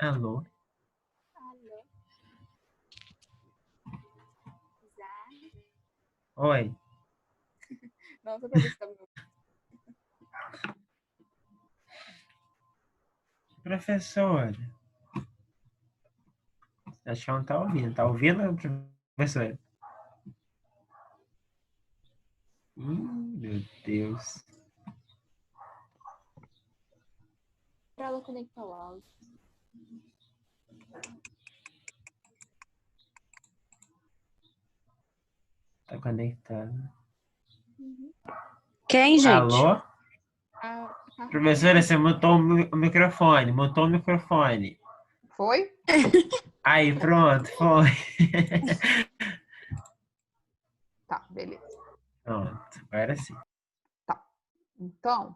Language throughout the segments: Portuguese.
Alô? Alô? Oi. Não, só pra ver se tá me ouvindo. Professora. Acho que ela não tá ouvindo. Tá ouvindo, professora? Meu Deus. Pra ela conectar o áudio. Tá conectado. Quem, gente? Alô? Ah, tá. Professora, você mutou o microfone. Mutou o microfone. Foi? Aí, pronto, foi. Tá, beleza. Pronto, agora sim. Tá. Então,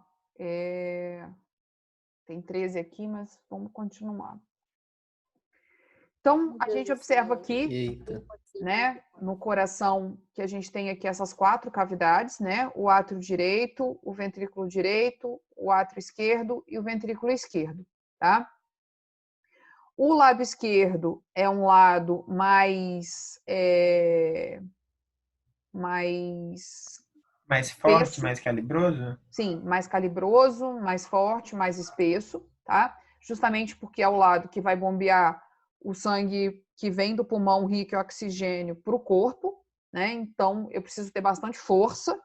tem 13 aqui, mas vamos continuar. Então, a gente observa aqui, Eita. né, no coração, que a gente tem aqui essas 4 cavidades, né? O átrio direito, o ventrículo direito, o átrio esquerdo e o ventrículo esquerdo, tá? O lado esquerdo é um lado mais Mais forte, espesso, mais calibroso? sim, mais calibroso, mais forte, mais espesso, tá? Justamente porque é o lado que vai bombear o sangue que vem do pulmão rico em oxigênio para o corpo, né? Então, eu preciso ter bastante força,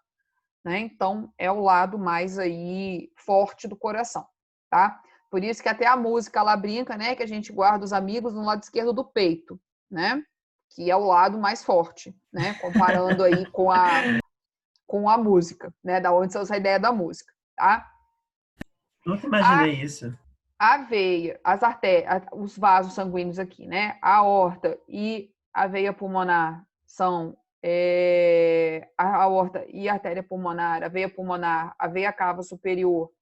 né? Então, é o lado mais aí forte do coração, tá? Por isso que até a música lá brinca, né? Que a gente guarda os amigos no lado esquerdo do peito, né? Que é o lado mais forte, né? Comparando aí com a música, né? Da onde saiu essa ideia da música, tá? Nunca imaginei isso. A veia, as artérias, os vasos sanguíneos aqui, né? A aorta e a veia pulmonar são a aorta e a artéria pulmonar, a veia cava superior,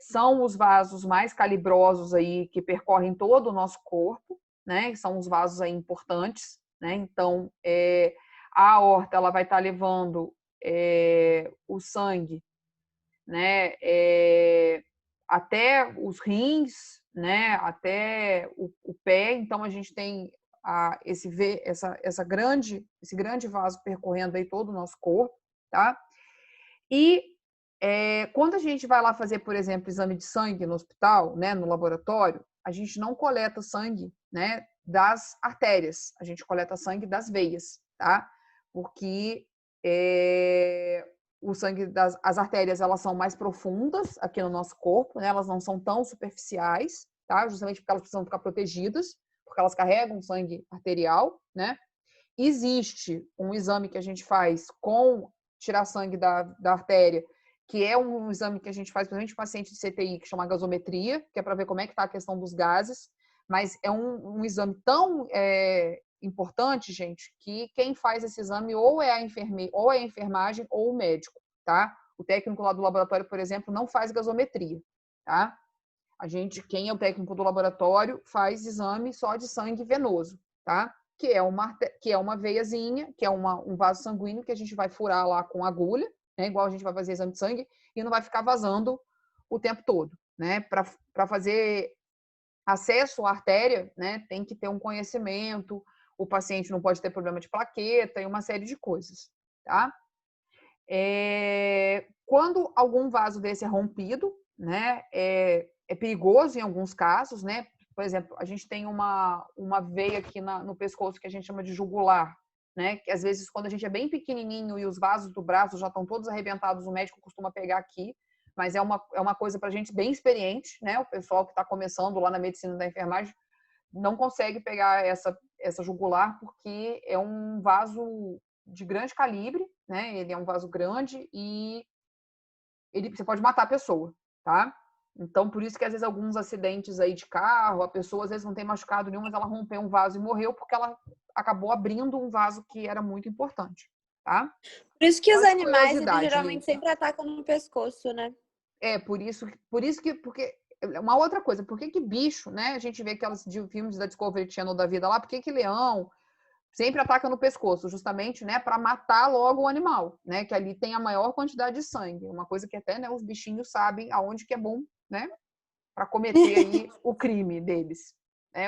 são os vasos mais calibrosos aí que percorrem todo o nosso corpo, né? São os vasos aí importantes, né? Então, a aorta ela vai estar levando o sangue, né? Até os rins, né? Até o pé. Então, a gente tem esse grande vaso percorrendo aí todo o nosso corpo, tá? E quando a gente vai lá fazer, por exemplo, exame de sangue no hospital, né, no laboratório, a gente não coleta sangue, né, das artérias, a gente coleta sangue das veias, tá? Porque o sangue as artérias elas são mais profundas aqui no nosso corpo, né? Elas não são tão superficiais, tá? Justamente porque elas precisam ficar protegidas, porque elas carregam sangue arterial, né? Existe um exame que a gente faz com tirar sangue da artéria, que é um exame que a gente faz principalmente em paciente de CTI, que chama gasometria, que é para ver como é que está a questão dos gases, mas é um exame tão importante, gente, que quem faz esse exame ou é a enfermagem ou o médico, tá? O técnico lá do laboratório, por exemplo, não faz gasometria, tá? Quem é o técnico do laboratório, faz exame só de sangue venoso, tá? Que é uma veiazinha, que é um vaso sanguíneo que a gente vai furar lá com agulha, né? Igual a gente vai fazer exame de sangue, e não vai ficar vazando o tempo todo, né? Para fazer acesso à artéria, né? Tem que ter um conhecimento, o paciente não pode ter problema de plaqueta e uma série de coisas, tá? Quando algum vaso desse é rompido, né? É perigoso em alguns casos, né? Por exemplo, a gente tem uma veia aqui no pescoço que a gente chama de jugular, né? Que às vezes, quando a gente é bem pequenininho e os vasos do braço já estão todos arrebentados, o médico costuma pegar aqui, mas é uma coisa para gente bem experiente, né? O pessoal que está começando lá na medicina da enfermagem não consegue pegar essa jugular porque é um vaso de grande calibre, né? Ele é um vaso grande e você pode matar a pessoa, tá? Então, por isso que às vezes alguns acidentes aí de carro, a pessoa às vezes não tem machucado nenhum, mas ela rompeu um vaso e morreu porque ela acabou abrindo um vaso que era muito importante, tá? Por isso que os Só de animais, eles curiosidade, geralmente sempre atacam no pescoço, né? porque uma outra coisa, por que bicho, né? A gente vê aquelas filmes da Discovery Channel da vida lá, por que leão sempre ataca no pescoço, justamente, né, para matar logo o animal, né, que ali tem a maior quantidade de sangue, uma coisa que até, né, os bichinhos sabem aonde que é bom, né, para cometer aí o crime deles.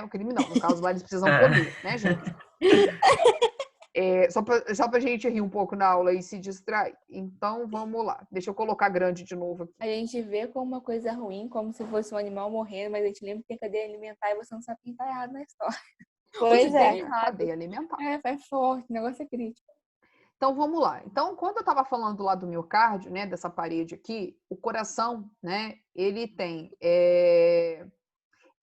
O crime não, no caso lá eles precisam comer, né, gente? Só para a gente rir um pouco na aula e se distrair. Então, vamos lá. Deixa eu colocar grande de novo aqui. A gente vê como uma coisa ruim, como se fosse um animal morrendo, mas a gente lembra que tem cadeia alimentar e você não sabe quem tá errado na história. Pois é. Cadeia alimentar. É forte, o negócio é crítico. Então, vamos lá. Então, quando eu estava falando lá do miocárdio, né, dessa parede aqui, o coração, né, ele tem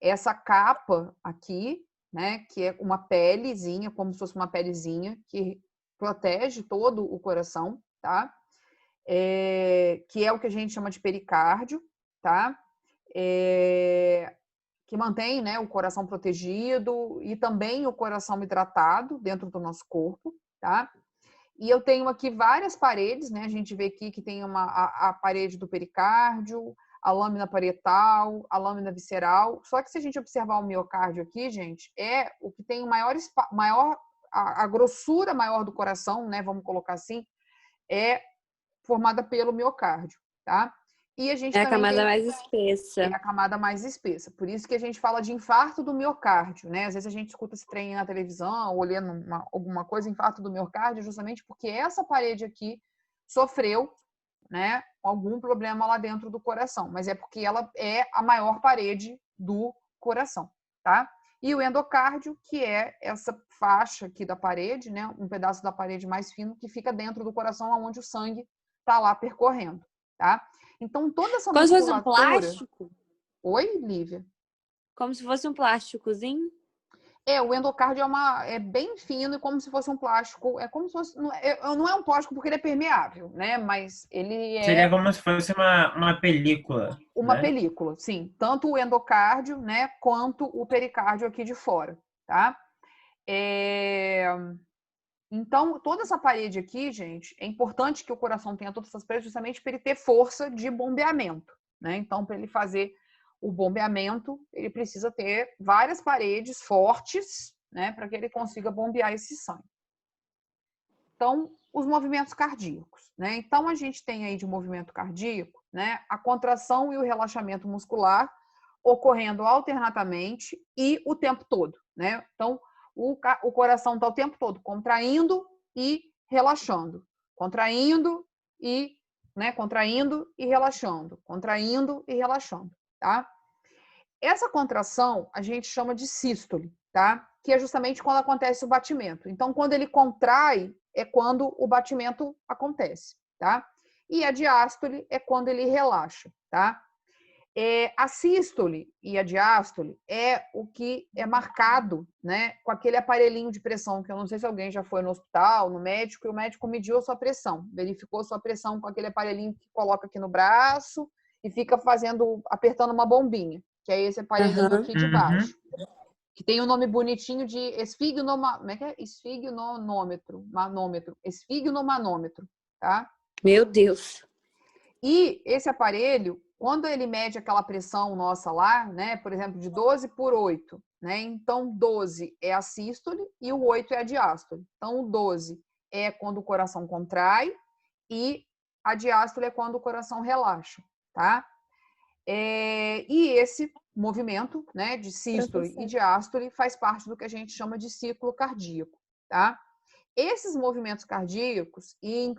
essa capa aqui, né, que é uma pelezinha, como se fosse uma pelezinha, que protege todo o coração, tá? Que é o que a gente chama de pericárdio, tá? Que mantém, né, o coração protegido e também o coração hidratado dentro do nosso corpo, tá? E eu tenho aqui várias paredes, né? A gente vê aqui que tem a parede do pericárdio, a lâmina parietal, a lâmina visceral. Só que se a gente observar o miocárdio aqui, gente, é o que tem o a grossura maior do coração, né? Vamos colocar assim, é formada pelo miocárdio, tá? E a gente É a também camada tem mais espessa. a camada mais espessa. Por isso que a gente fala de infarto do miocárdio, né? Às vezes a gente escuta esse trem na televisão ou lendo alguma coisa, infarto do miocárdio, justamente porque essa parede aqui sofreu, né, algum problema lá dentro do coração, mas é porque ela é a maior parede do coração, tá? E o endocárdio, que é essa faixa aqui da parede, né, um pedaço da parede mais fino que fica dentro do coração, onde o sangue está lá percorrendo, tá? Então, toda essa Como se fosse um musculatura... plástico? Oi, Lívia? Como se fosse um plásticozinho? O endocárdio é bem fino e como se fosse um plástico. É como se fosse. Não é um plástico porque ele é permeável, né? Mas ele Seria como se fosse uma película, uma né? película, sim. Tanto o endocárdio, né? Quanto o pericárdio aqui de fora, tá? Então, toda essa parede aqui, gente, é importante que o coração tenha todas essas paredes justamente para ele ter força de bombeamento, né? Então, para ele fazer o bombeamento, ele precisa ter várias paredes fortes, né, para que ele consiga bombear esse sangue. Então, os movimentos cardíacos, né? Então, a gente tem aí de movimento cardíaco, né, a contração e o relaxamento muscular ocorrendo alternadamente e o tempo todo, né? Então, o coração está o tempo todo contraindo e relaxando, contraindo e relaxando, contraindo e relaxando, tá? Essa contração a gente chama de sístole, tá? Que é justamente quando acontece o batimento. Então, quando ele contrai, é quando o batimento acontece, tá? E a diástole é quando ele relaxa, tá? A sístole e a diástole é o que é marcado, né, com aquele aparelhinho de pressão, que eu não sei se alguém já foi no hospital, no médico, e o médico mediu a sua pressão, verificou a sua pressão com aquele aparelhinho que coloca aqui no braço e fica apertando uma bombinha, que é esse aparelhinho aqui de baixo, que tem um nome bonitinho de esfigmomanômetro, tá? Meu Deus. E esse aparelho, quando ele mede aquela pressão nossa lá, né, por exemplo, de 12 por 8, né? Então 12 é a sístole e o 8 é a diástole. Então o 12 é quando o coração contrai e a diástole é quando o coração relaxa, tá? E esse movimento, né, de sístole e diástole faz parte do que a gente chama de ciclo cardíaco, tá? Esses movimentos cardíacos e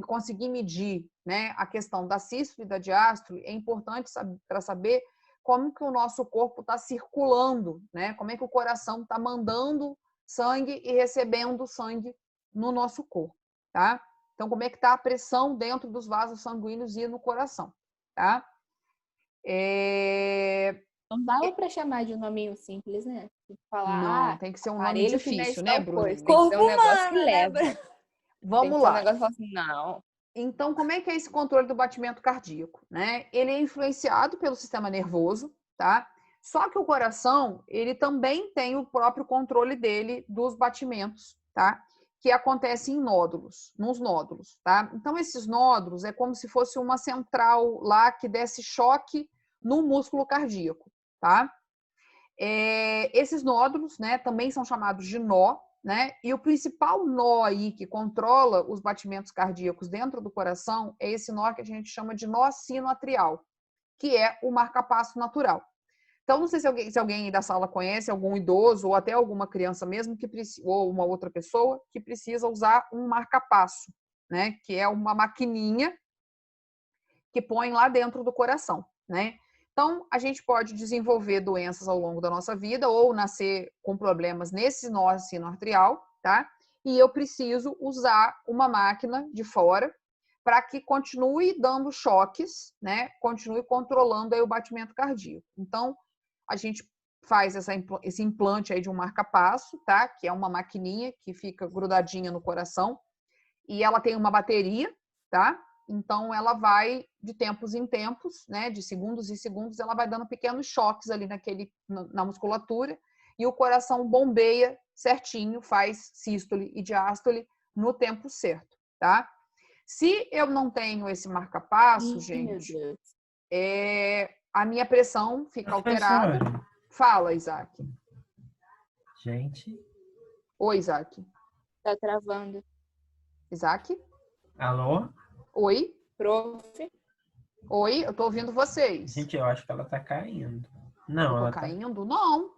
conseguir medir, né, a questão da sístole e da diástole é importante para saber como que o nosso corpo está circulando, né? Como é que o coração está mandando sangue e recebendo sangue no nosso corpo, tá? Então, como é que está a pressão dentro dos vasos sanguíneos e no coração, tá? Não dava para chamar de um nominho simples, né? Falar, não, tem que ser um nome aparelho que difícil, mexe né, tal Bruno? coisa. Tem que ser um negócio que Corpo humano, leva. né, Vamos Tem que ser um lá. negócio que fala assim, não. Então, como é que é esse controle do batimento cardíaco, né? Ele é influenciado pelo sistema nervoso, tá? Só que o coração, ele também tem o próprio controle dele dos batimentos, tá? Que acontece em nódulos, nos nódulos, tá? Então, esses nódulos é como se fosse uma central lá que desse choque no músculo cardíaco, tá? Esses nódulos, né, também são chamados de nó, né? E o principal nó aí que controla os batimentos cardíacos dentro do coração é esse nó que a gente chama de nó sinoatrial, que é o marca-passo natural. Então, não sei se alguém da sala conhece algum idoso ou até alguma criança mesmo ou uma outra pessoa que precisa usar um marca-passo, né? Que é uma maquininha que põe lá dentro do coração, né? Então, a gente pode desenvolver doenças ao longo da nossa vida ou nascer com problemas nesse nó sino arterial, tá? E eu preciso usar uma máquina de fora para que continue dando choques, né? Continue controlando aí o batimento cardíaco. Então, a gente faz esse implante aí de um marca-passo, tá? Que é uma maquininha que fica grudadinha no coração e ela tem uma bateria, tá? Então, ela vai de tempos em tempos, né? De segundos em segundos, ela vai dando pequenos choques ali na musculatura e o coração bombeia certinho, faz sístole e diástole no tempo certo, tá? Se eu não tenho esse marca-passo, gente, Meu Deus. a minha pressão fica alterada. Professora, Fala, Isaac. gente, Oi, Isaac. Tá travando. Isaac? alô? Oi? Prof. Oi, eu tô ouvindo vocês. Gente, eu acho que ela tá caindo. Eu Não, tô ela tá... caindo? Não.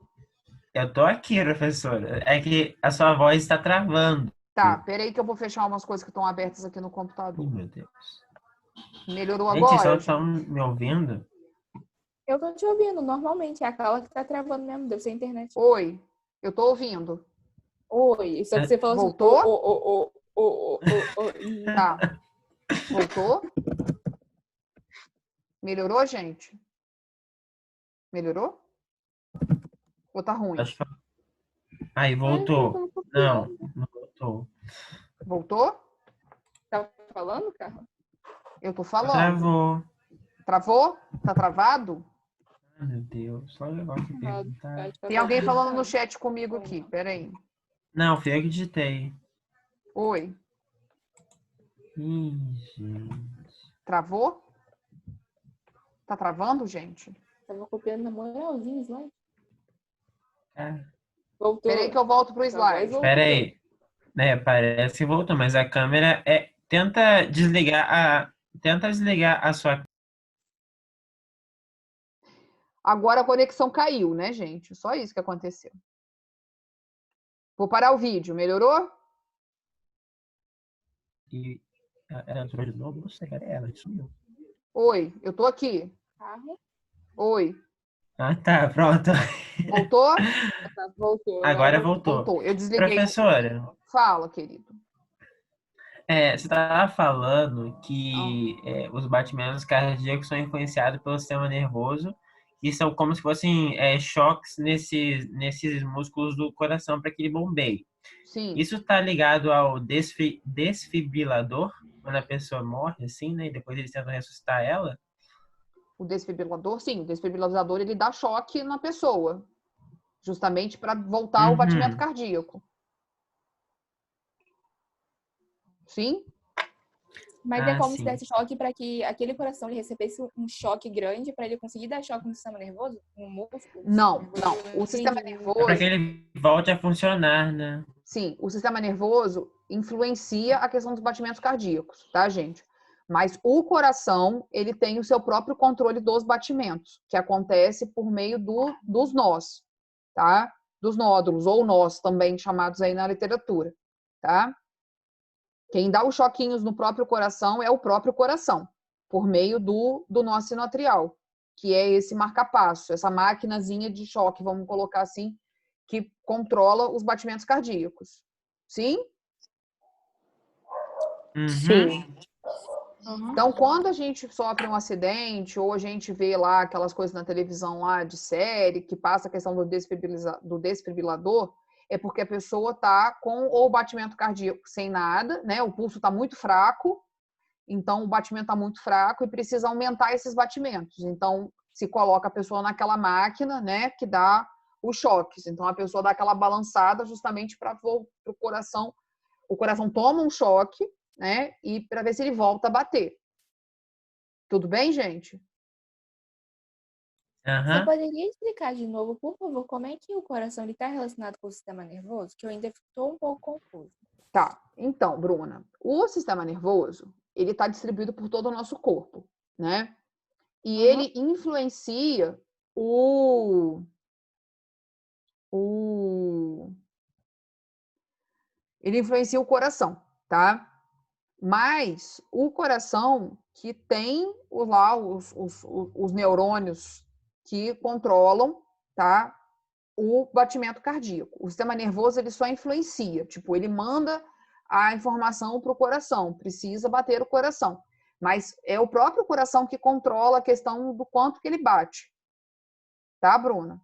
Eu tô aqui, professora. É que a sua voz está travando. Tá, peraí que eu vou fechar umas coisas que estão abertas aqui no Ih, computador. meu Deus. Melhorou Gente, vocês agora, não estão gente? me ouvindo? Eu tô te ouvindo normalmente. É a Carla que tá travando mesmo. Deve ser a internet. Oi, eu tô ouvindo. Oi. Só que você falou Voltou? assim. Tá. Voltou? Melhorou, gente? Melhorou? Ou tá ruim? Acho que... Aí, voltou. Não, não voltou. Voltou? Tá falando, Carla? Eu tô falando. Travou. Travou? Tá travado? Ai, meu Deus. Só um negócio de perguntar. Tem alguém falando no chat comigo aqui. Peraí. Não, fui eu que digitei. Oi. Ih, gente. Travou? Tá travando, gente? Tava copiando na moralzinha o slide. Cara, Voltou. Peraí que eu volto pro slide. Voltou. pera aí. Né, parece que voltou, mas a câmera é... Tenta desligar a sua... Agora a conexão caiu, né, gente? Só isso que aconteceu. Vou parar o vídeo. Melhorou? E ela entrou de novo? Não sei, cadê ela? Sumiu. Oi, eu tô aqui. Carro. Oi. Ah, tá, pronto. Voltou? Voltou. Agora voltou. Voltou. Eu desliguei. Professora, Fala, querido. você estava falando que os batimentos cardíacos são influenciados pelo sistema nervoso e são como se fossem choques nesses músculos do coração para que ele bombeie. Sim. Isso está ligado ao desfibrilador, quando a pessoa morre, assim, né? E depois eles tentam ressuscitar ela? O desfibrilador, sim. O desfibrilador, ele dá choque na pessoa. Justamente para voltar o batimento Uhum. cardíaco. Sim? Mas é como sim. se desse choque para que aquele coração ele recebesse um choque grande para ele conseguir dar choque no sistema nervoso? No músculo? Não, não. O sistema É nervoso... para que ele volte a funcionar, né? Sim, o sistema nervoso influencia a questão dos batimentos cardíacos, tá, gente? Mas o coração, ele tem o seu próprio controle dos batimentos, que acontece por meio dos nós, tá? Dos nódulos, ou nós, também chamados aí na literatura, tá? Quem dá os choquinhos no próprio coração é o próprio coração, por meio do nó sinoatrial, que é esse marca-passo, essa maquinazinha de choque, vamos colocar assim, que controla os batimentos cardíacos. Sim? Uhum. Sim. Então, quando a gente sofre um acidente, ou a gente vê lá aquelas coisas na televisão lá de série, que passa a questão do desfibrilador, é porque a pessoa está com o batimento cardíaco sem nada, né? O pulso está muito fraco, então o batimento está muito fraco e precisa aumentar esses batimentos. Então, se coloca a pessoa naquela máquina, né, que dá os choques. Então, a pessoa dá aquela balançada justamente para o coração. O coração toma um choque, né, e para ver se ele volta a bater. Tudo bem, gente? Você Aham. poderia explicar de novo, por favor, como é que o coração está relacionado com o sistema nervoso? Que eu ainda estou um pouco confusa. Tá. Então, Bruna, o sistema nervoso, ele está distribuído por todo o nosso corpo, né? e ele influencia ele influencia o coração, tá? Mas o coração que tem lá os neurônios que controlam, tá? O batimento cardíaco. O sistema nervoso ele só influencia, tipo, ele manda a informação para o coração, precisa bater o coração. Mas é o próprio coração que controla a questão do quanto que ele bate. Tá, Bruna?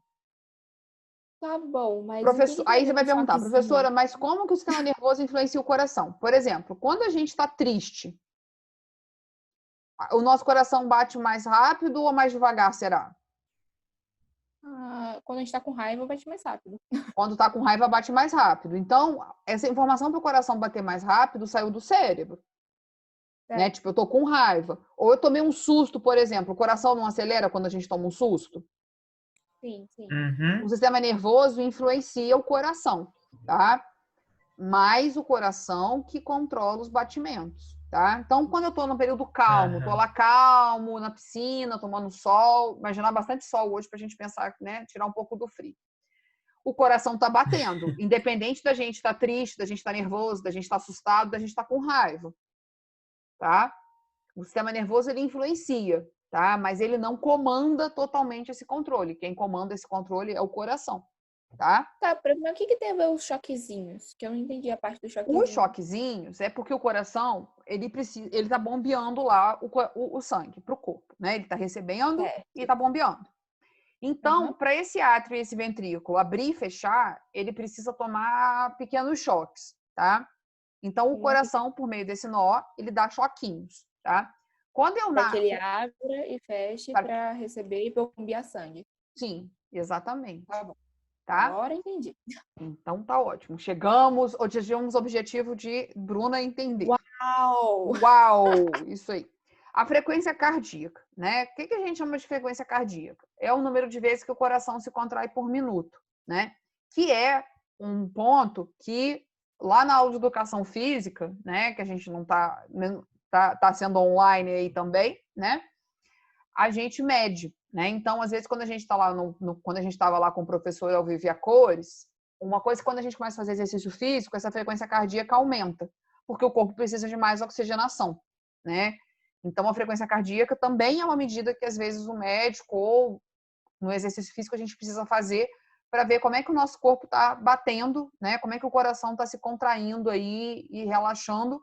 Tá bom, mas Professor, aí você vai perguntar, professora, mas como que o sistema nervoso influencia o coração? Por exemplo, quando a gente está triste, o nosso coração bate mais rápido ou mais devagar, será? Quando a gente tá com raiva, bate mais rápido. Quando está com raiva, bate mais rápido. Então, essa informação para o coração bater mais rápido saiu do cérebro. Né? Tipo, eu tô com raiva. Ou eu tomei um susto, por exemplo. O coração não acelera quando a gente toma um susto? Sim, sim. O sistema nervoso influencia o coração, tá? Mas o coração que controla os batimentos, tá? Então, quando eu tô num período calmo, tô lá calmo, na piscina, tomando sol, imaginar bastante sol hoje pra gente pensar, né? Tirar um pouco do frio. O coração tá batendo, independente da gente estar triste, da gente estar nervoso, da gente estar assustado, da gente estar com raiva, tá? O sistema nervoso, ele influencia, tá? Mas ele não comanda totalmente esse controle. Quem comanda esse controle é o coração, tá? Tá, mas o que tem a ver os choquezinhos? Que eu não entendi a parte do choquezinho. Os choquezinhos é porque o coração, ele tá bombeando lá o sangue pro corpo, né? Ele tá recebendo e tá bombeando. Então, para esse átrio e esse ventrículo abrir e fechar, ele precisa tomar pequenos choques, tá? Então, o coração, por meio desse nó, ele dá choquinhos, tá? Quando eu Para que ele abra e feche para receber e bombear sangue. Sim, exatamente. Tá bom. Tá? Agora entendi. Então tá ótimo. Chegamos, atingimos o objetivo de Bruna entender. Uau! Uau! Isso aí. A frequência cardíaca, né? O que a gente chama de frequência cardíaca? É o número de vezes que o coração se contrai por minuto, né? Que é um ponto que lá na aula de educação física, né? Que a gente não tá sendo online aí também, né? A gente mede, né? Então, às vezes, quando a gente está lá quando a gente estava lá com o professor ao vivo e a cores, uma coisa quando a gente começa a fazer exercício físico, essa frequência cardíaca aumenta, porque o corpo precisa de mais oxigenação, né? Então, a frequência cardíaca também é uma medida que, às vezes, o médico ou no exercício físico a gente precisa fazer para ver como é que o nosso corpo está batendo, né? Como é que o coração está se contraindo aí e relaxando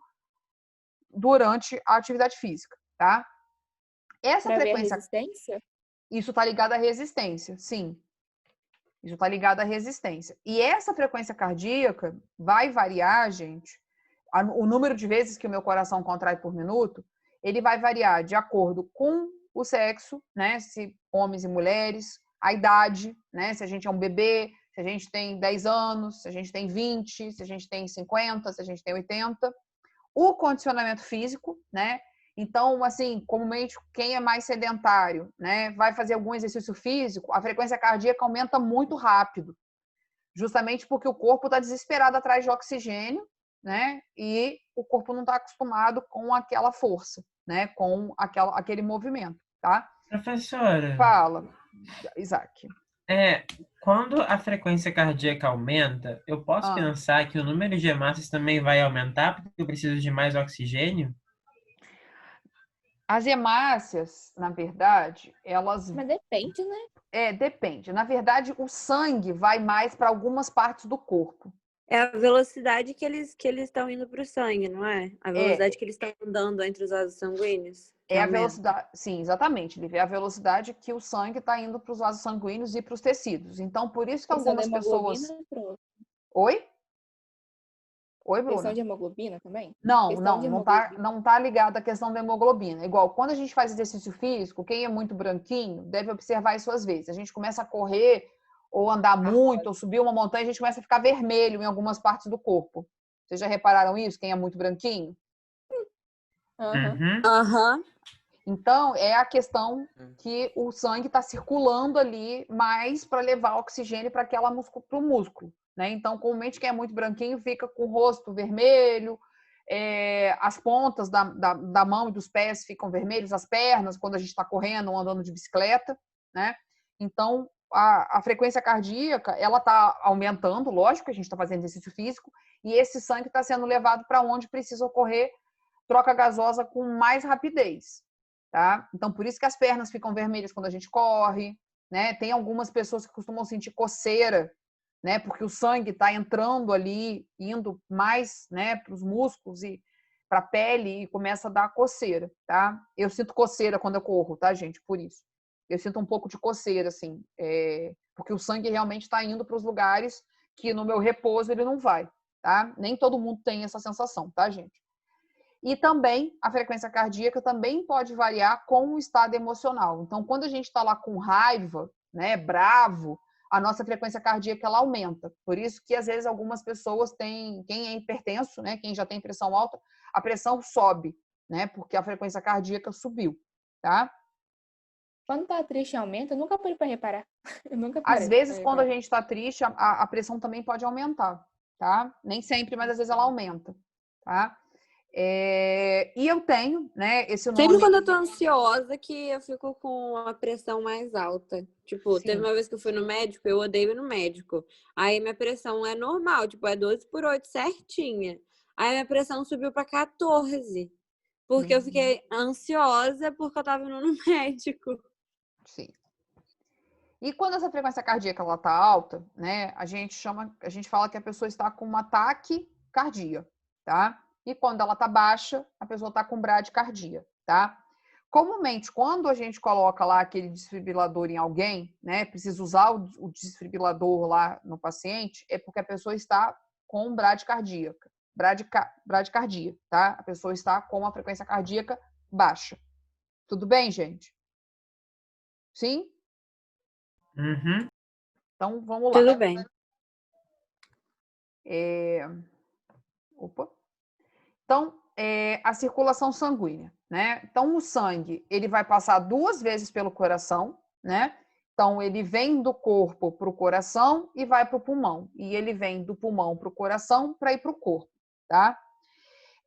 durante a atividade física, tá? Essa pra frequência. Ver a resistência? Isso está ligado à resistência, sim. Isso está ligado à resistência. E essa frequência cardíaca vai variar, gente. O número de vezes que o meu coração contrai por minuto, ele vai variar de acordo com o sexo, né? Se homens e mulheres, a idade, né? Se a gente é um bebê, se a gente tem 10 anos, se a gente tem 20, se a gente tem 50, se a gente tem 80. O condicionamento físico, né? Então, assim, comumente, quem é mais sedentário, né, vai fazer algum exercício físico, a frequência cardíaca aumenta muito rápido, justamente porque o corpo está desesperado atrás de oxigênio, né, e o corpo não está acostumado com aquela força, né, com aquele movimento, tá? Professora. Fala, Isaac. Quando a frequência cardíaca aumenta, eu posso pensar que o número de hemácias também vai aumentar porque eu preciso de mais oxigênio? As hemácias, na verdade, elas... Mas depende, né? Depende. Na verdade, o sangue vai mais para algumas partes do corpo. É a velocidade que eles estão indo para o sangue, não é? A velocidade que eles estão andando entre os vasos sanguíneos. É a velocidade, sim, exatamente, Lívia. É a velocidade que o sangue está indo para os vasos sanguíneos e para os tecidos. Então, por isso que algumas pessoas... Oi? Oi, Bruna? Questão de hemoglobina também? Não tá ligada à questão da hemoglobina. Igual, quando a gente faz exercício físico, quem é muito branquinho deve observar isso às vezes. A gente começa a correr ou andar muito, ou subir uma montanha, a gente começa a ficar vermelho em algumas partes do corpo. Vocês já repararam isso? Quem é muito branquinho? Então, é a questão que o sangue está circulando ali mais para levar oxigênio para o músculo. Né? Então, comumente, quem é muito branquinho fica com o rosto vermelho, as pontas da mão e dos pés ficam vermelhos, as pernas, quando a gente está correndo ou andando de bicicleta, né? Então, a frequência cardíaca, ela está aumentando, lógico, a gente está fazendo exercício físico, e esse sangue está sendo levado para onde precisa ocorrer troca gasosa com mais rapidez, tá? Então, por isso que as pernas ficam vermelhas quando a gente corre, né? Tem algumas pessoas que costumam sentir coceira, né? Porque o sangue está entrando ali, indo mais, né, para os músculos e para a pele e começa a dar coceira, tá? Eu sinto coceira quando eu corro, tá, gente? Por isso. Eu sinto um pouco de coceira, assim, porque o sangue realmente está indo para os lugares que no meu repouso ele não vai, tá? Nem todo mundo tem essa sensação, tá, gente? E também a frequência cardíaca também pode variar com o estado emocional. Então, quando a gente está lá com raiva, né, bravo, a nossa frequência cardíaca ela aumenta. Por isso que às vezes algumas pessoas têm, quem é hipertenso, né, quem já tem pressão alta, a pressão sobe, né, porque a frequência cardíaca subiu, tá? Quando tá triste aumenta, eu nunca parei pra reparar. Eu nunca Às parei vezes, pra quando a reparar. gente está triste, a pressão também pode aumentar, tá? Nem sempre, mas às vezes ela aumenta, tá? E eu tenho, né, esse Sempre nome. quando eu tô ansiosa que eu fico com a pressão mais alta. Tipo, teve Sim. uma vez que eu fui no médico, eu odeio ir no médico. Aí minha pressão é normal, tipo, é 12/8 certinha. Aí minha pressão subiu pra 14. Porque eu fiquei ansiosa porque eu tava indo no médico. Sim. E quando essa frequência cardíaca ela tá alta, né, a gente fala que a pessoa está com um ataque cardíaco, tá? E quando ela tá baixa, a pessoa está com bradicardia, tá? Comumente, quando a gente coloca lá aquele desfibrilador em alguém, né, precisa usar o desfibrilador lá no paciente, é porque a pessoa está com bradicardia, tá? A pessoa está com a frequência cardíaca baixa. Tudo bem, gente? Sim? Uhum. Então, vamos lá. Tudo bem. Opa. Então, a circulação sanguínea, né? Então, o sangue, ele vai passar 2 vezes pelo coração, né? Então, ele vem do corpo para o coração e vai para o pulmão. E ele vem do pulmão para o coração para ir para o corpo, tá?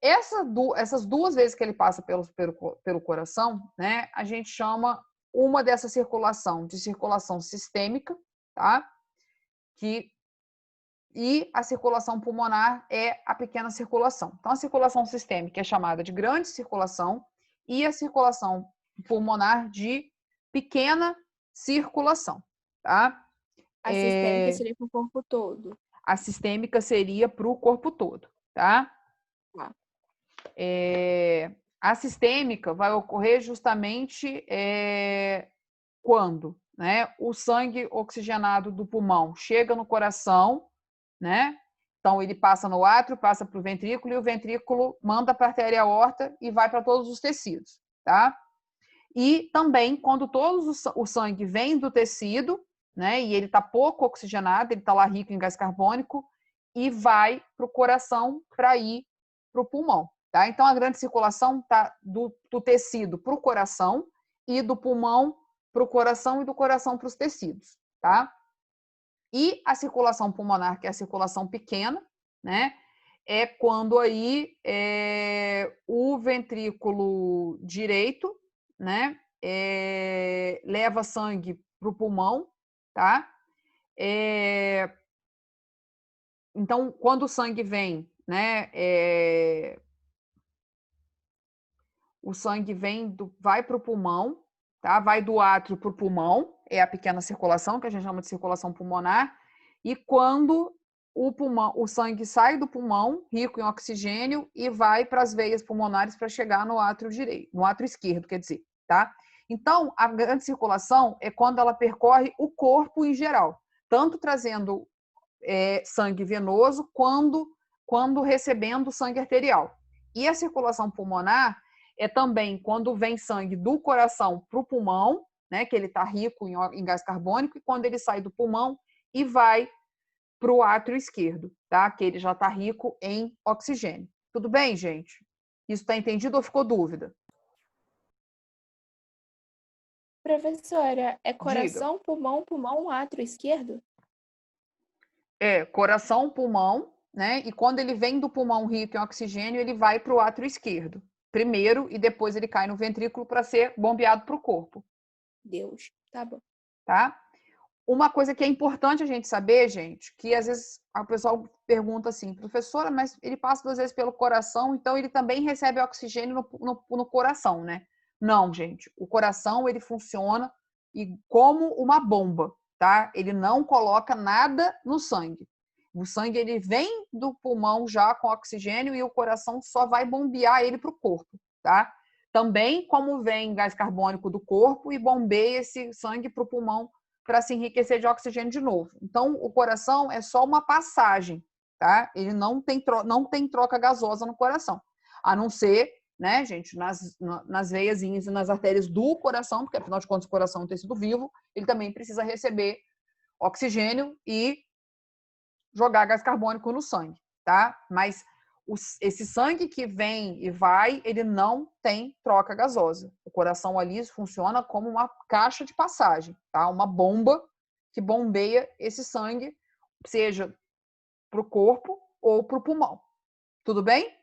Essas 2 vezes que ele passa pelo coração, né? A gente chama uma dessa circulação de circulação sistêmica, tá? E a circulação pulmonar é a pequena circulação. Então, a circulação sistêmica é chamada de grande circulação e a circulação pulmonar de pequena circulação, tá? A sistêmica seria pro corpo todo. A sistêmica seria para o corpo todo, tá? Tá. A sistêmica vai ocorrer justamente quando, né, o sangue oxigenado do pulmão chega no coração, né? Então, ele passa no átrio, passa para o ventrículo e o ventrículo manda para a artéria aorta e vai para todos os tecidos, tá? E também, quando o sangue vem do tecido, né, e ele está pouco oxigenado, ele está lá rico em gás carbônico, e vai para o coração para ir para o pulmão, tá? Então, a grande circulação está do tecido para o coração e do pulmão para o coração e do coração para os tecidos, tá? E a circulação pulmonar, que é a circulação pequena, né? É quando aí o ventrículo direito, né? Leva sangue para o pulmão, tá? Então, quando o sangue vem, né? O sangue vai para o pulmão, tá? Vai do átrio para o pulmão, é a pequena circulação, que a gente chama de circulação pulmonar. E quando o sangue sai do pulmão, rico em oxigênio, e vai para as veias pulmonares para chegar no átrio direito, no átrio esquerdo, quer dizer, tá? Então, a grande circulação é quando ela percorre o corpo em geral, tanto trazendo sangue venoso, quando recebendo sangue arterial. E a circulação pulmonar é também quando vem sangue do coração para o pulmão, né, que ele está rico em gás carbônico, e quando ele sai do pulmão e vai para o átrio esquerdo, tá? Que ele já está rico em oxigênio. Tudo bem, gente? Isso está entendido ou ficou dúvida? Professora, é Diga. coração, pulmão, átrio esquerdo? Coração, pulmão, né? E quando ele vem do pulmão rico em oxigênio, ele vai para o átrio esquerdo primeiro e depois ele cai no ventrículo para ser bombeado para o corpo. Deus, tá bom. Tá? Uma coisa que é importante a gente saber, gente, que às vezes o pessoal pergunta assim, professora, mas ele passa 2 vezes pelo coração, então ele também recebe oxigênio no coração, né? Não, gente. O coração, ele funciona como uma bomba, tá? Ele não coloca nada no sangue. O sangue, ele vem do pulmão já com oxigênio e o coração só vai bombear ele para o corpo, tá? Também como vem gás carbônico do corpo e bombeia esse sangue para o pulmão para se enriquecer de oxigênio de novo. Então, o coração é só uma passagem, tá? Ele não tem troca gasosa no coração. A não ser, né, gente, nas veiazinhas e nas artérias do coração, porque afinal de contas o coração é um tecido vivo, ele também precisa receber oxigênio e jogar gás carbônico no sangue, tá? Mas esse sangue que vem e vai, ele não tem troca gasosa. O coração ali funciona como uma caixa de passagem, tá? Uma bomba que bombeia esse sangue, seja para o corpo ou para o pulmão. Tudo bem?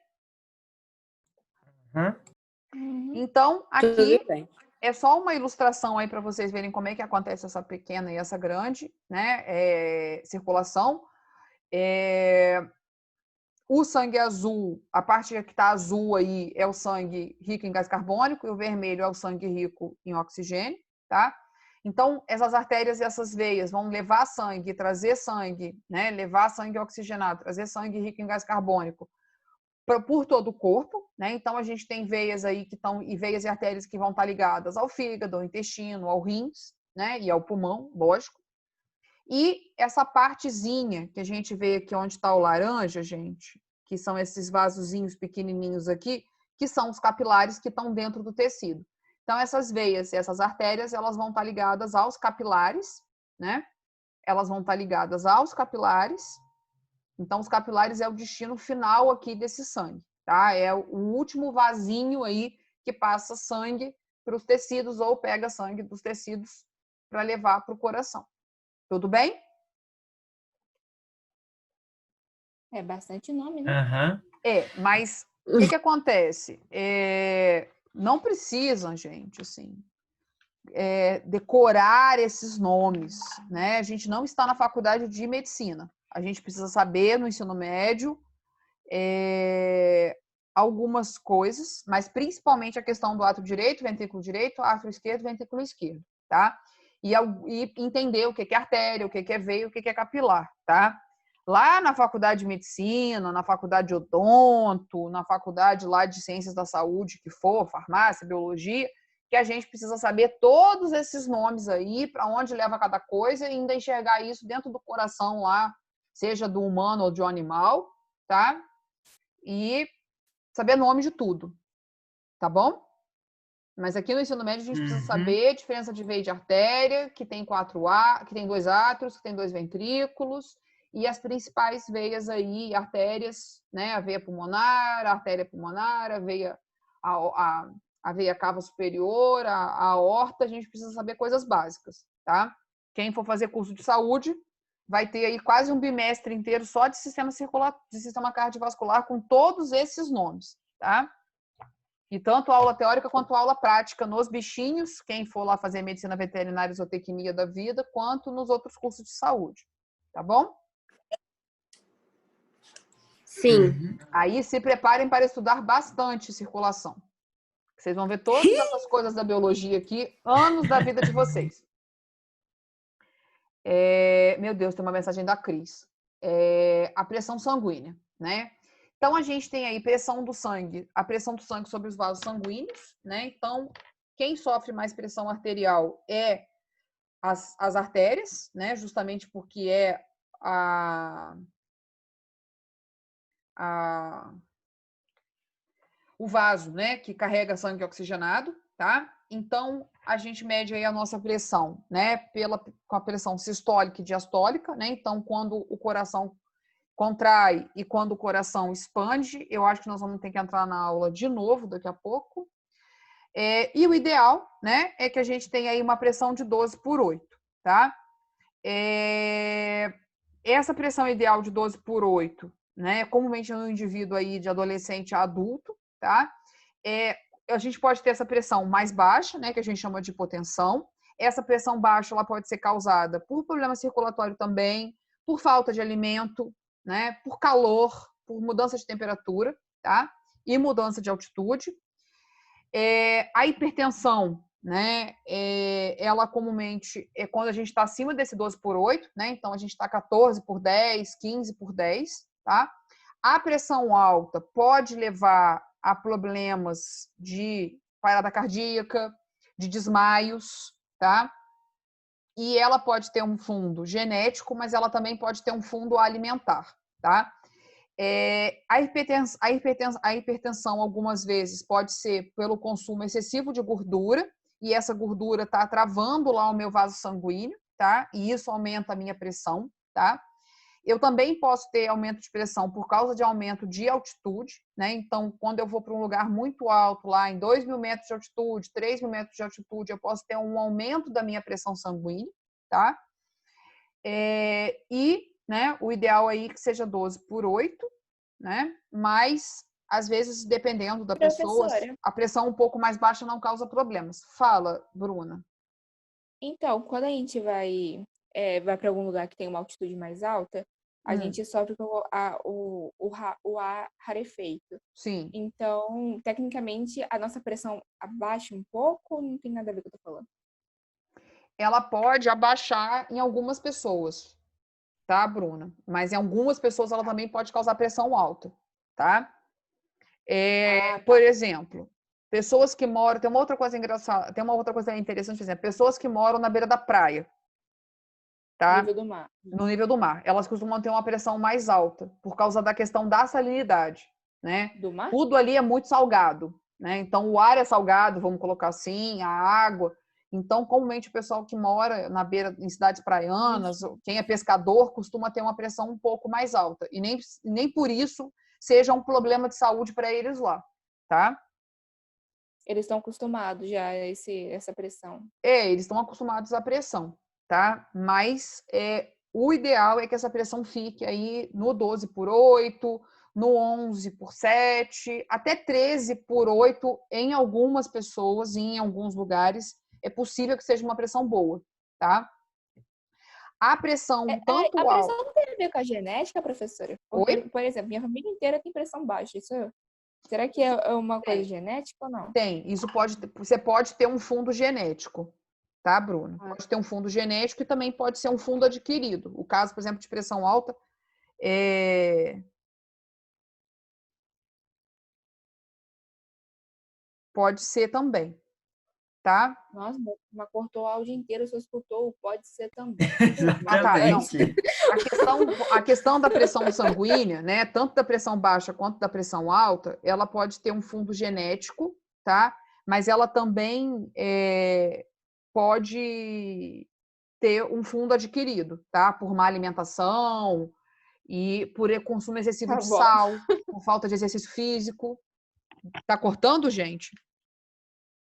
Então, aqui é só uma ilustração aí para vocês verem como é que acontece essa pequena e essa grande, né, circulação. O sangue azul, a parte que está azul aí é o sangue rico em gás carbônico e o vermelho é o sangue rico em oxigênio, tá? Então, essas artérias e essas veias vão levar sangue, trazer sangue, né? Levar sangue oxigenado, trazer sangue rico em gás carbônico por todo o corpo, né? Então, a gente tem veias aí que estão, e veias e artérias que vão estar ligadas ao fígado, ao intestino, ao rins, né? E ao pulmão, lógico. E essa partezinha que a gente vê aqui onde está o laranja, gente, que são esses vasozinhos pequenininhos aqui, que são os capilares que estão dentro do tecido. Então, essas veias e essas artérias, elas vão estar ligadas aos capilares, né? Elas vão estar ligadas aos capilares. Então, os capilares é o destino final aqui desse sangue, tá? É o último vasinho aí que passa sangue para os tecidos ou pega sangue dos tecidos para levar para o coração. Tudo bem? É bastante nome, né? Aham. Mas o que acontece? Não precisam, gente, assim, decorar esses nomes, né? A gente não está na faculdade de medicina. A gente precisa saber no ensino médio algumas coisas, mas principalmente a questão do átrio direito, ventrículo direito, átrio esquerdo, ventrículo esquerdo, tá? E entender o que é artéria, o que é veia, o que é capilar, tá? Lá na faculdade de medicina, na faculdade de odonto, na faculdade lá de ciências da saúde, que for, farmácia, biologia, que a gente precisa saber todos esses nomes aí, para onde leva cada coisa, e ainda enxergar isso dentro do coração lá, seja do humano ou de um animal, tá? E saber nome de tudo, tá bom? Mas aqui no ensino médio a gente precisa saber a diferença de veia e de artéria, que tem 2 átrios, que tem 2 ventrículos, e as principais veias aí, artérias, né? A veia pulmonar, a artéria pulmonar, a veia cava superior, a aorta, a gente precisa saber coisas básicas, tá? Quem for fazer curso de saúde vai ter aí quase um bimestre inteiro só de sistema circulatório, de sistema cardiovascular com todos esses nomes, tá? E tanto aula teórica quanto aula prática nos bichinhos, quem for lá fazer medicina veterinária e zootecnia da vida, quanto nos outros cursos de saúde, tá bom? Sim. Aí se preparem para estudar bastante circulação. Vocês vão ver todas essas coisas da biologia aqui, anos da vida de vocês. Meu Deus, tem uma mensagem da Cris. A pressão sanguínea, né? Então, a gente tem aí pressão do sangue, a pressão do sangue sobre os vasos sanguíneos, né? Então, quem sofre mais pressão arterial é as artérias, né? Justamente porque é o vaso, né? Que carrega sangue oxigenado, tá? Então, a gente mede aí a nossa pressão, né? Com a pressão sistólica e diastólica, né? Então, quando o coração contrai e quando o coração expande, eu acho que nós vamos ter que entrar na aula de novo daqui a pouco. E o ideal, né, é que a gente tenha aí uma pressão de 12/8, tá? Essa pressão ideal de 12/8, né? Comumente no indivíduo aí de adolescente a adulto, tá? A gente pode ter essa pressão mais baixa, né? Que a gente chama de hipotensão. Essa pressão baixa ela pode ser causada por problema circulatório também, por falta de alimento, né? Por calor, por mudança de temperatura, tá? E mudança de altitude. A hipertensão, né? Ela comumente é quando a gente está acima desse 12/8, né? Então a gente está 14/10, 15/10, tá? A pressão alta pode levar a problemas de parada cardíaca, de desmaios, tá? E ela pode ter um fundo genético, mas ela também pode ter um fundo alimentar, tá? A hipertensão, algumas vezes, pode ser pelo consumo excessivo de gordura, e essa gordura está travando lá o meu vaso sanguíneo, tá? E isso aumenta a minha pressão, tá? Eu também posso ter aumento de pressão por causa de aumento de altitude, né? Então, quando eu vou para um lugar muito alto, lá em 2.000 metros de altitude, 3.000 metros de altitude, eu posso ter um aumento da minha pressão sanguínea, tá? Né, o ideal aí que seja 12/8, né? Mas, às vezes, dependendo da pessoa, Professora, a pressão um pouco mais baixa não causa problemas. Fala, Bruna. então, quando a gente vai para algum lugar que tem uma altitude mais alta, a gente sofre com o ar rarefeito. Sim. Então, tecnicamente, a nossa pressão abaixa um pouco ou não tem nada a ver com o que eu tô falando? Ela pode abaixar em algumas pessoas, tá, Bruna? Mas em algumas pessoas ela também pode causar pressão alta, tá? Por exemplo, pessoas que moram... Tem uma outra coisa engraçada, tem uma outra coisa interessante, por exemplo, pessoas que moram na beira da praia, tá? Nível do mar. No nível do mar. Elas costumam ter uma pressão mais alta, por causa da questão da salinidade, né? Do mar? Tudo ali é muito salgado, né? Então, o ar é salgado, vamos colocar assim, a água. Então, comumente, o pessoal que mora na beira, em cidades praianas, quem é pescador, costuma ter uma pressão um pouco mais alta. E nem por isso seja um problema de saúde para eles lá, tá? Eles estão acostumados já a essa pressão. Eles estão acostumados à pressão, tá? Mas o ideal é que essa pressão fique aí no 12/8, no 11/7, até 13/8 em algumas pessoas, em alguns lugares, é possível que seja uma pressão boa, tá? A pressão tanto A alta... pressão não tem a ver com a genética, professora? Porque, Oi? por exemplo, minha família inteira tem pressão baixa. Será que é uma coisa genética ou não? Tem. Você pode ter um fundo genético, tá, Bruno? Pode ter um fundo genético e também pode ser um fundo adquirido. O caso, por exemplo, de pressão alta pode ser também, tá? Nossa, mas cortou o áudio inteiro, só escutou o pode ser também. Exatamente. A questão da pressão sanguínea, né? Tanto da pressão baixa quanto da pressão alta, ela pode ter um fundo genético, tá? Mas ela também pode ter um fundo adquirido, tá? Por má alimentação e por consumo excessivo de sal, por falta de exercício físico. Tá cortando, gente?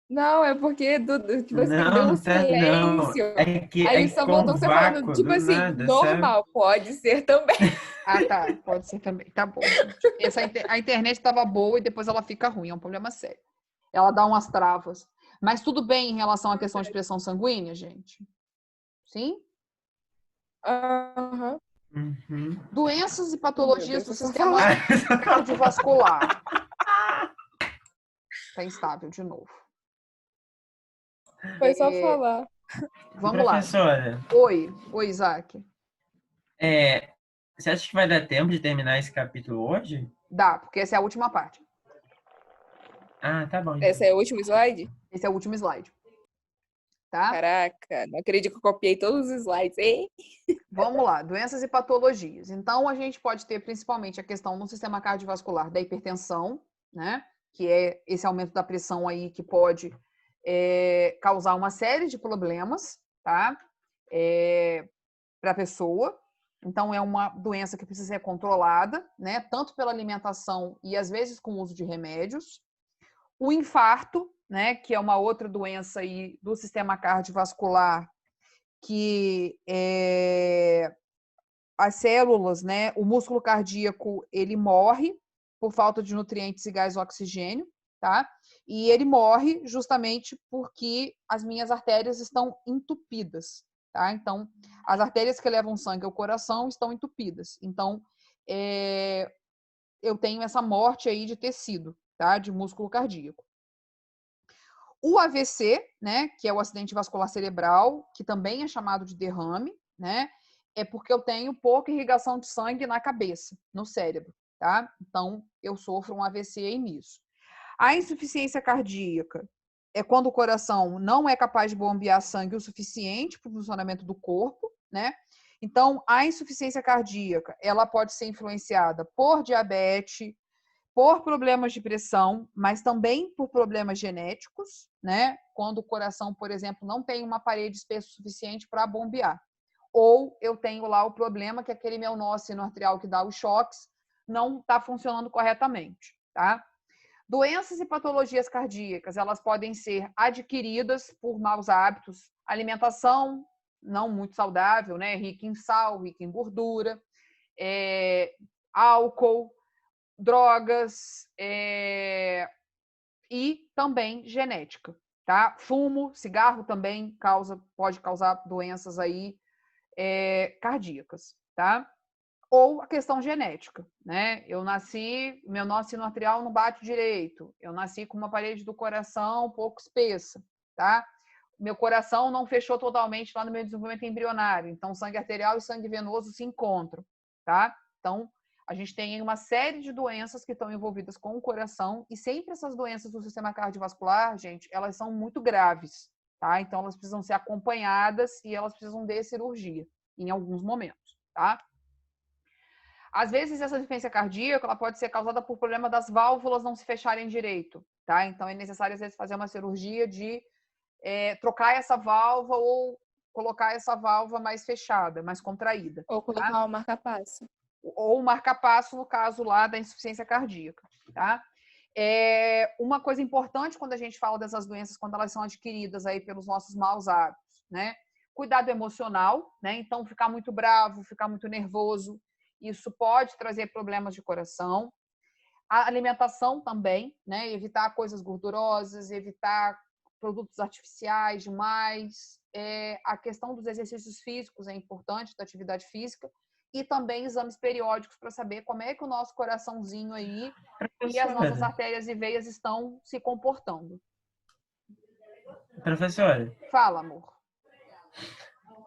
Não, é porque tipo assim, deu Não, um tá não. silêncio. É Aí que só com voltou você falando, vácuo tipo do assim, nada, normal, pode ser também. Ah, tá. Pode ser também. Tá bom, gente. A internet estava boa e depois ela fica ruim. É um problema sério. Ela dá umas travas. Mas tudo bem em relação à questão de pressão sanguínea, gente? Sim? Aham. Uhum. Doenças e Meu patologias Deus, do é só sistema falar. cardiovascular. Tá instável de novo. Foi só falar. Vamos lá. Professora, Oi, Isaac. você acha que vai dar tempo de terminar esse capítulo hoje? Dá, porque essa é a última parte. Ah, tá bom. Esse é o último slide? Esse é o último slide. Tá? Caraca, não acredito que eu copiei todos os slides. Ei. Vamos lá, doenças e patologias. Então, a gente pode ter principalmente a questão no sistema cardiovascular da hipertensão, né? Que é esse aumento da pressão aí que pode causar uma série de problemas, tá? Para a pessoa. Então, é uma doença que precisa ser controlada, né? Tanto pela alimentação e às vezes com o uso de remédios. O infarto, né? Que é uma outra doença aí do sistema cardiovascular que as células, né, o músculo cardíaco, ele morre por falta de nutrientes e gás oxigênio, tá? E ele morre justamente porque as minhas artérias estão entupidas, tá? Então, as artérias que levam sangue ao coração estão entupidas. Então, eu tenho essa morte aí de tecido, tá? De músculo cardíaco. O AVC, né, que é o acidente vascular cerebral, que também é chamado de derrame, né, é porque eu tenho pouca irrigação de sangue na cabeça, no cérebro, tá? Então, eu sofro um AVC aí nisso. A insuficiência cardíaca é quando o coração não é capaz de bombear sangue o suficiente para o funcionamento do corpo, né? Então, a insuficiência cardíaca, ela pode ser influenciada por diabetes, por problemas de pressão, mas também por problemas genéticos, né? Quando o coração, por exemplo, não tem uma parede espessa suficiente para bombear. Ou eu tenho lá o problema que aquele meu nó sino-arterial que dá os choques não está funcionando corretamente, tá? Doenças e patologias cardíacas, elas podem ser adquiridas por maus hábitos, alimentação não muito saudável, né? Rica em sal, rica em gordura, álcool, drogas e também genética, tá? Fumo, cigarro também pode causar doenças aí cardíacas, tá? Ou a questão genética, né? Meu nó sino-arterial não bate direito, eu nasci com uma parede do coração um pouco espessa, tá? Meu coração não fechou totalmente lá no meu desenvolvimento embrionário, então sangue arterial e sangue venoso se encontram, tá? Então, a gente tem uma série de doenças que estão envolvidas com o coração e sempre essas doenças do sistema cardiovascular, gente, elas são muito graves, tá? Então, elas precisam ser acompanhadas e elas precisam de cirurgia em alguns momentos, tá? Às vezes, essa deficiência cardíaca ela pode ser causada por problema das válvulas não se fecharem direito, tá? Então, é necessário, às vezes, fazer uma cirurgia de trocar essa válvula ou colocar essa válvula mais fechada, mais contraída. Ou colocar tá? o marca-passo. Ou o marca-passo, no caso lá da insuficiência cardíaca, tá? Uma coisa importante quando a gente fala dessas doenças, quando elas são adquiridas aí pelos nossos maus hábitos, né? Cuidado emocional, né? Então, ficar muito bravo, ficar muito nervoso, isso pode trazer problemas de coração. A alimentação também, né? Evitar coisas gordurosas, evitar produtos artificiais demais. A questão dos exercícios físicos é importante, da atividade física. E também exames periódicos para saber como é que o nosso coraçãozinho aí e as nossas artérias e veias estão se comportando. Professora. Fala, amor.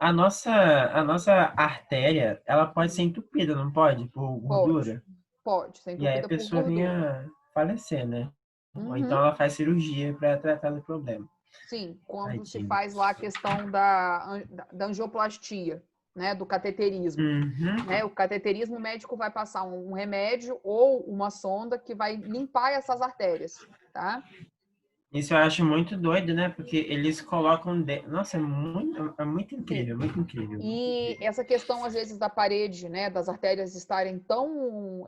A nossa artéria, ela pode ser entupida, não pode? Por gordura? Pode ser entupida. E aí a pessoa vinha falecer, né? Uhum. Ou então ela faz cirurgia para tratar do problema. Sim, quando se faz lá a questão da angioplastia, né, do cateterismo. Uhum. Né, o cateterismo, o médico vai passar um remédio ou uma sonda que vai limpar essas artérias, tá? Isso eu acho muito doido, né? Porque eles colocam... Nossa, é muito incrível, muito incrível. E essa questão, às vezes, da parede, né, das artérias estarem tão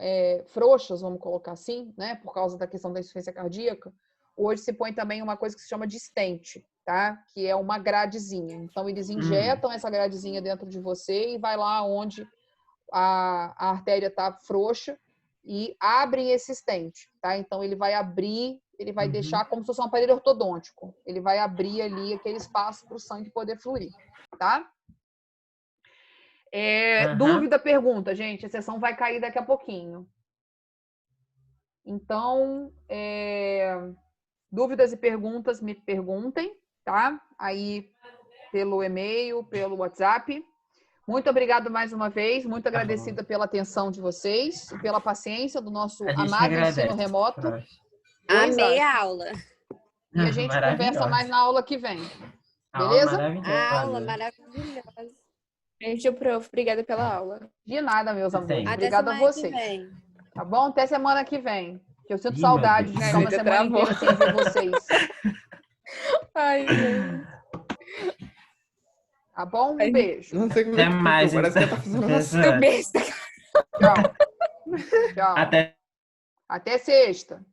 frouxas, vamos colocar assim, né, por causa da questão da insuficiência cardíaca, hoje se põe também uma coisa que se chama de stent, tá? Que é uma gradezinha. Então, eles injetam essa gradezinha dentro de você e vai lá onde a artéria está frouxa e abrem esse stent, tá? Então, ele vai abrir, ele vai deixar como se fosse um aparelho ortodôntico. Ele vai abrir ali aquele espaço para o sangue poder fluir, tá? Dúvida, pergunta, gente. A sessão vai cair daqui a pouquinho. Então, dúvidas e perguntas, me perguntem, tá? Aí, pelo e-mail, pelo WhatsApp. Muito obrigada mais uma vez. Muito agradecida pela atenção de vocês e pela paciência do nosso amado ensino remoto. Amei a aula. E a gente conversa mais na aula que vem. Beleza? Aula maravilhosa. Beijo, prof. Obrigada pela aula. De nada, meus amores. Até Obrigada a vocês. Tá bom? Até semana que vem. Que eu sinto saudade de ficar uma semana inteira sem ver vocês. Ai, gente. Tá bom? Um beijo. Não sei como é que mais. Parece que ela tá fazendo Besta. Tchau. Tchau. Até Até sexta.